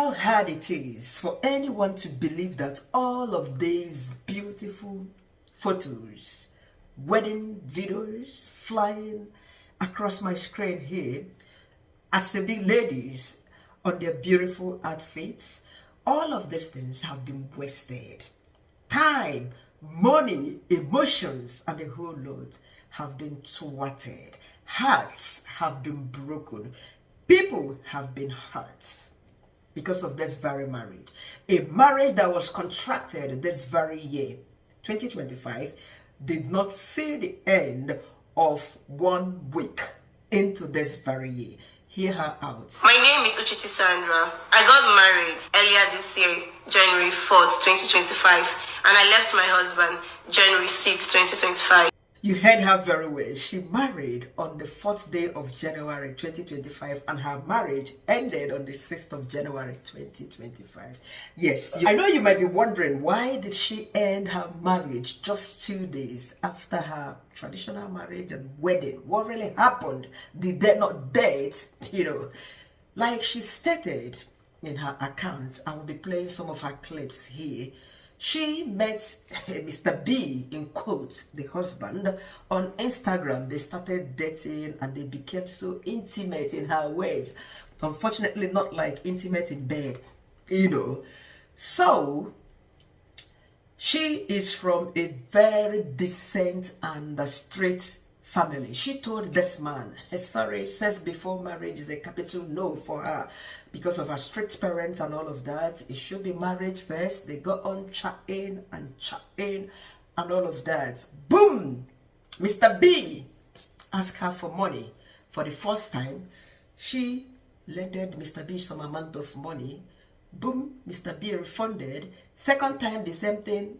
how hard it is for anyone to believe that all of these beautiful photos, wedding videos flying across my screen here, as the big ladies on their beautiful outfits, all of these things have been wasted. Time, money, emotions, and a whole lot have been thwarted. Hearts have been broken. People have been hurt because of this very marriage. A marriage that was contracted this very year, 2025, did not see the end of 1 week into this very year. Hear her out. My name is Uchiti Sandra. I got married earlier this year, January 4th, 2025, and I left my husband January 6th, 2025. You heard her very well. She married on the 4th day of January 2025 and her marriage ended on the 6th of January 2025. Yes, I know you might be wondering, why did she end her marriage just 2 days after her traditional marriage and wedding? What really happened? Did they not date? Like she stated in her account, I will be playing some of her clips here. She met Mr. B, in quotes, the husband, on Instagram. They started dating and they became so intimate, in her words. Unfortunately, not like intimate in bed, So, she is from a very decent and straight family. She told this man, sorry, says before marriage is a capital no for her because of her strict parents and all of that. It should be marriage first. They got on chatting and all of that. Boom! Mr. B asked her for money. For the first time, she lended Mr. B some amount of money. Boom! Mr. B refunded. Second time, the same thing.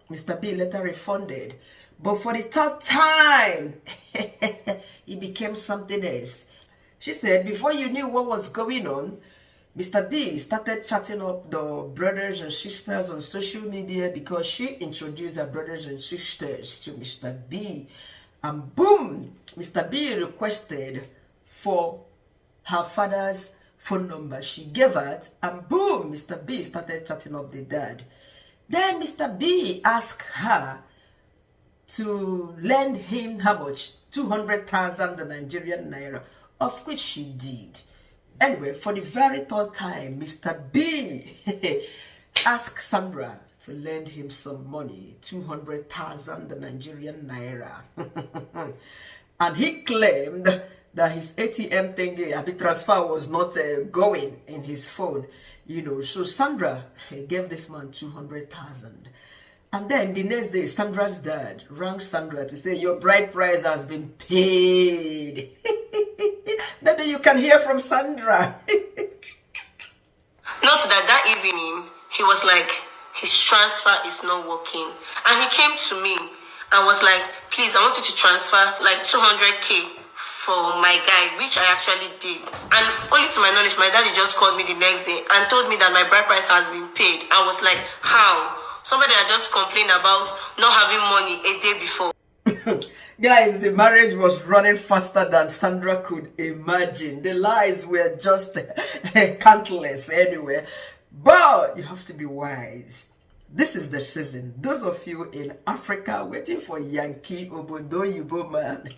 Mr. B later refunded. But for the third time, it became something else. She said, before you knew what was going on, Mr. B started chatting up the brothers and sisters on social media because she introduced her brothers and sisters to Mr. B. And boom, Mr. B requested for her father's phone number. She gave it, and boom, Mr. B started chatting up the dad. Then Mr. B asked her to lend him how much? 200,000 Nigerian naira, of which she did. Anyway, for the very third time, Mr. B asked Sandra to lend him some money, 200,000 Nigerian naira. And he claimed that his ATM thingy, transfer was not going in his phone. So Sandra gave this man 200,000. And then the next day, Sandra's dad rang Sandra to say, your bride price has been paid. Maybe you can hear from Sandra. Not that evening, he was like, his transfer is not working. And he came to me and was like, please, I want you to transfer like 200K for my guy, which I actually did. And only to my knowledge, my daddy just called me the next day and told me that my bride price has been paid. I was like, how? Somebody had just complained about not having money a day before. Guys, the marriage was running faster than Sandra could imagine. The lies were just countless anyway. But you have to be wise. This is the season. Those of you in Africa waiting for Yankee Obodo Yibo man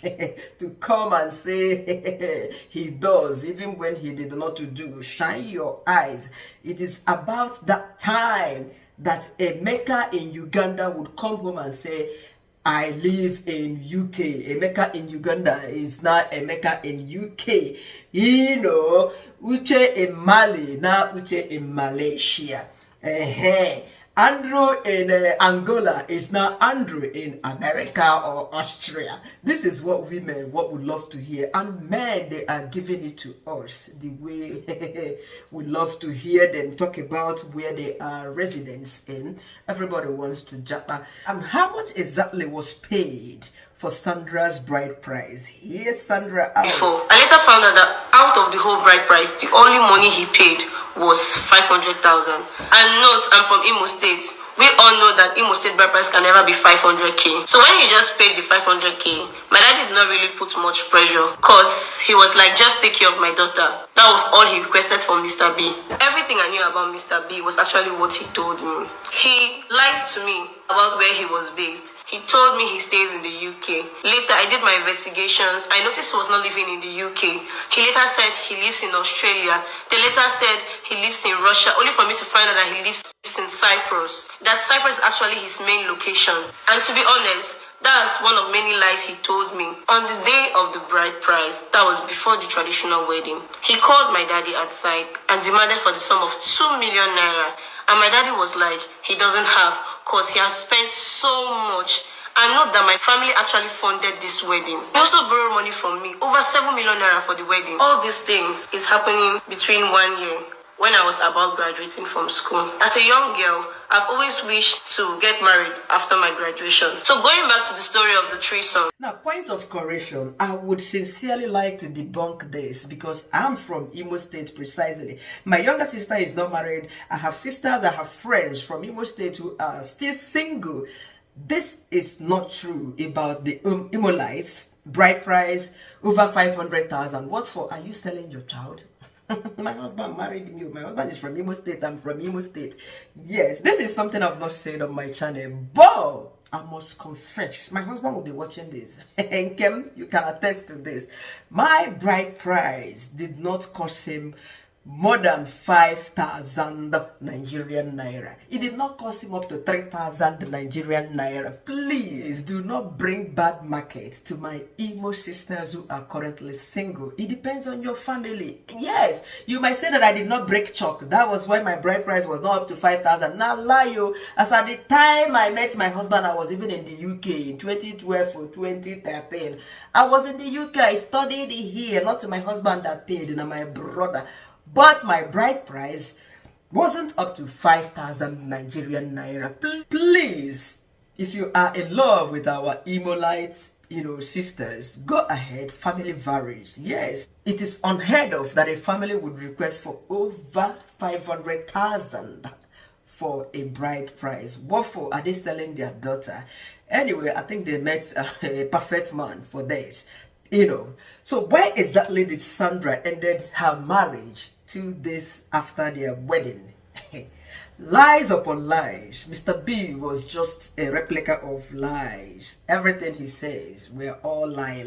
to come and say he does, even when he did not do. Shine your eyes. It is about that time that a maker in Uganda would come home and say, I live in UK. A maker in Uganda is not a maker in UK. Uche in Mali, now Uche in Malaysia. Andrew in Angola is now Andrew in America or Austria. This is what women, what we love to hear. And men, they are giving it to us the way we love to hear them talk about where they are residents in. Everybody wants to japa. And how much exactly was paid for Sandra's bride price? Here's Sandra out. Before, I later found out that out of the whole bride price, the only money he paid was 500,000. And note, I'm from Imo State, we all know that Imo State bride price can never be 500k. So when he just paid the 500k, my dad did not really put much pressure because he was like, just take care of my daughter. That was all he requested from Mr. B. Everything I knew about Mr. B was actually what he told me. He lied to me about where he was based. He told me he stays in the UK. Later, I did my investigations. I noticed he was not living in the UK. He later said he lives in Australia. They later said he lives in Russia, only for me to find out that he lives in Cyprus. That Cyprus is actually his main location. And to be honest, that's one of many lies he told me. On the day of the bride price, that was before the traditional wedding, he called my daddy outside and demanded for the sum of 2 million naira. And my daddy was like, he doesn't have, because he has spent so much. And note that my family actually funded this wedding. He also borrowed money from me, over 7 million naira for the wedding. All these things is happening between 1 year, when I was about graduating from school. As a young girl, I've always wished to get married after my graduation. So going back to the story of the threesome. Now, point of correction, I would sincerely like to debunk this because I'm from Imo State precisely. My younger sister is not married. I have sisters, I have friends from Imo State who are still single. This is not true about the Imolites. Bride price, over 500,000. What for? Are you selling your child? My husband married me. My husband is from Imo State. I'm from Imo State. Yes, this is something I've not said on my channel, but I must confess, my husband will be watching this. And Kem, you can attest to this. My bride price did not cost him more than 5,000 Nigerian naira. It did not cost him up to 3,000 Nigerian naira. Please do not bring bad market to my Imo sisters who are currently single. It depends on your family. Yes, you might say that I did not break chalk. That was why my bride price was not up to 5,000. Now lie you. As at the time I met my husband, I was even in the UK in 2012 or 2013. I was in the UK. I studied here. Not to my husband that paid, and my brother. But my bride price wasn't up to 5,000 Nigerian naira. Please, if you are in love with our Imolites, sisters, go ahead. Family varies. Yes, it is unheard of that a family would request for over 500,000 for a bride price. What for? Are they selling their daughter? Anyway, I think they met a perfect man for this. So why exactly did Sandra ended her marriage 2 days after their wedding? Lies upon lies. Mr. B was just a replica of lies. Everything he says, we're all lie.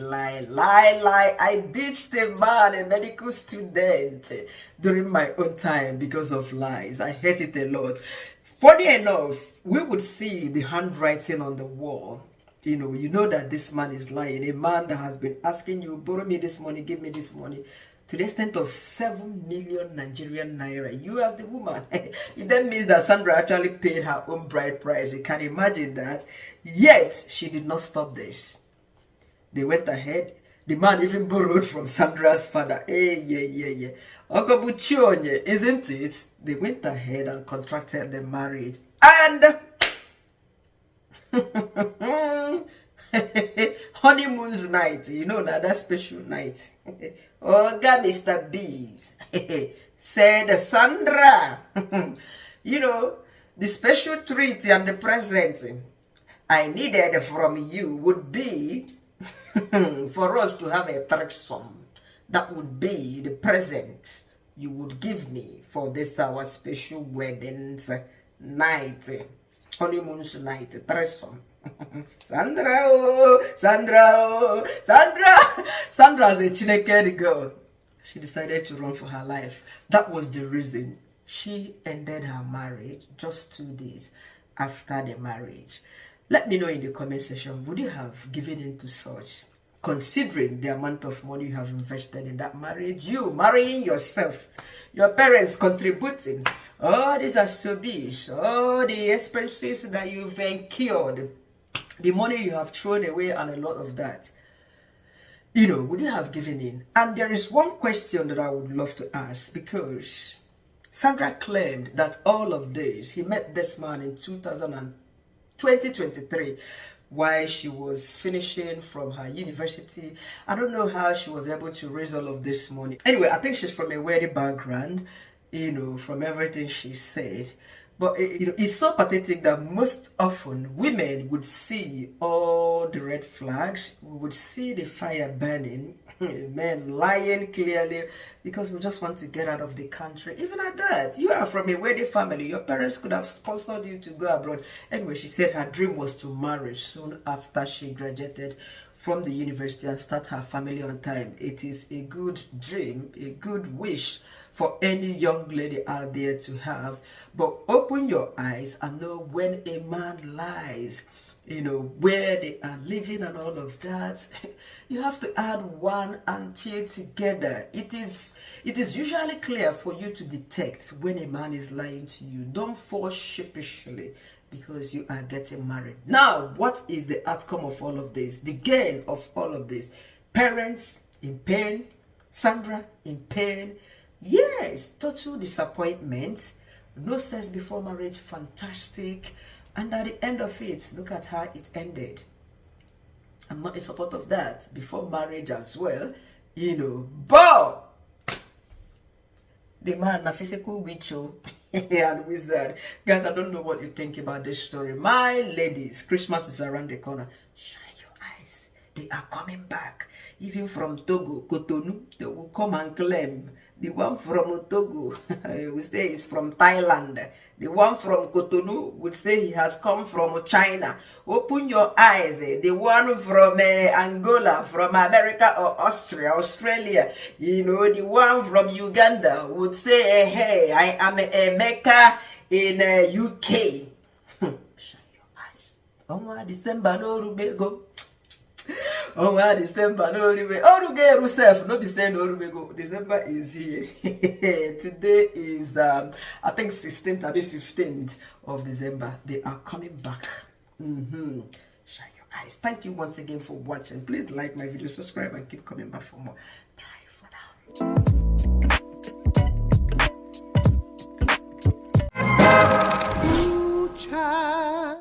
I ditched a man, a medical student, during my own time because of lies. I hate it a lot. Funny enough, we would see the handwriting on the wall. You know that this man is lying. A man that has been asking you, borrow me this money, give me this money, to the extent of 7 million Nigerian naira. You as the woman. It then means that Sandra actually paid her own bride price. You can imagine that. Yet, she did not stop this. They went ahead. The man even borrowed from Sandra's father. Hey, yeah. Okobuchionye, isn't it? They went ahead and contracted the marriage. And honeymoon's night, that special night. Oga Mr. B said, Sandra, the special treat and the present I needed from you would be for us to have a threesome. That would be the present you would give me for this our special weddings night. Honeymoon's night, threesome. Sandra is a Chineke girl. She decided to run for her life. That was the reason she ended her marriage just 2 days after the marriage. Let me know in the comment section, would you have given in to such? Considering the amount of money you have invested in that marriage, you marrying yourself, your parents contributing, all these asobish, all the expenses that you've incurred, the money you have thrown away, and a lot of that. Would you have given in? And there is one question that I would love to ask, because Sandra claimed that all of this, he met this man in 2023 while she was finishing from her university. I don't know how she was able to raise all of this money. Anyway, I think she's from a wealthy background. from everything she said. But it's so pathetic that most often women would see all the red flags, we would see the fire burning, men lying clearly because we just want to get out of the country. Even at that, you are from a wealthy family, your parents could have sponsored you to go abroad. Anyway, she said her dream was to marry soon after she graduated from the university and start her family on time. It is a good dream, a good wish for any young lady out there to have. But open your eyes and know when a man lies, where they are living and all of that. You have to add one and two together. It is usually clear for you to detect when a man is lying to you. Don't fall sheepishly because you are getting married. Now, what is the outcome of all of this? The gain of all of this? Parents in pain, Sandra in pain. Yes, total disappointment. No sex before marriage, fantastic. And at the end of it, look at how it ended. I'm not in support of that. Before marriage as well, but the man, a physical witch and wizard. Guys, I don't know what you think about this story. My ladies, Christmas is around the corner. Shine your eyes. They are coming back. Even from Togo, Cotonou, they will come and claim. The one from Togo, we say is from Thailand. The one from Cotonou would say he has come from China. Open your eyes. The one from Angola, from America or Australia. The one from Uganda would say, hey, I am a Mecca in UK. Shine your eyes. Oh, December, no Rubego. Oh, December, no Rubego. Oh, Rubego, self, no be saying no Rubego. December is here. Today is, I think, 16th, maybe 15th of December. They are coming back. Shine your eyes. Thank you once again for watching. Please like my video, subscribe, and keep coming back for more. Bye for now.